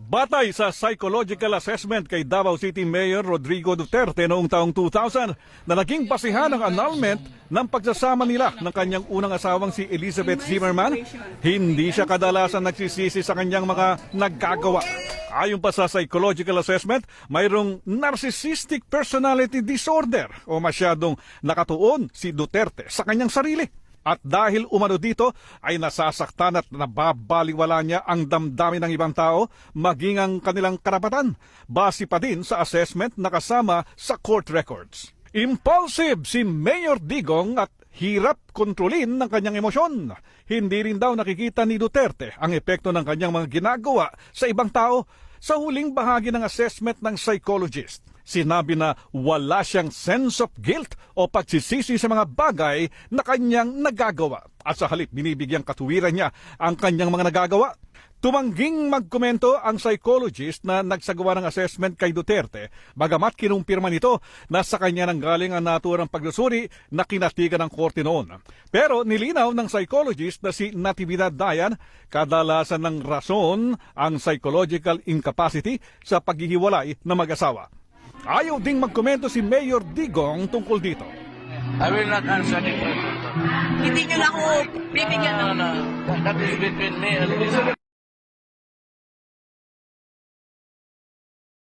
Batay sa psychological assessment kay Davao City Mayor Rodrigo Duterte noong taong 2000 na naging basihan ng annulment ng pagsasama nila ng kanyang unang asawang si Elizabeth Zimmerman, hindi siya kadalasan nagsisisi sa kanyang mga naggagawa. Ayon pa sa psychological assessment, mayroong narcissistic personality disorder o masyadong nakatuon si Duterte sa kanyang sarili. At dahil umano dito ay nasasaktan at nababaliwala niya ang damdamin ng ibang tao maging ang kanilang karapatan, base pa din sa assessment na kasama sa court records. Impulsive si Mayor Digong at hirap kontrolin ng kanyang emosyon. Hindi rin daw nakikita ni Duterte ang epekto ng kanyang mga ginagawa sa ibang tao. Sa huling bahagi ng assessment ng psychologist, sinabi na wala siyang sense of guilt o pagsisisi sa mga bagay na kanyang nagagawa. At sa halip, binibigyang katuwiran niya ang kanyang mga nagagawa. Tumangging magkomento ang psychologist na nagsagawa ng assessment kay Duterte, bagamat kinumpirma nito na sa kanya nang galing ang naturang pagsusuri na kinatigan ng korte noon. Pero nilinaw ng psychologist na si Natividad Dayan, kadalasan ng rason ang psychological incapacity sa paghihiwalay ng mag-asawa. Ayaw ding magkomento si Mayor Digong tungkol dito. I will not answer the question. Hindi nyo na ako bibigyan ng... That is between me and Elizabeth.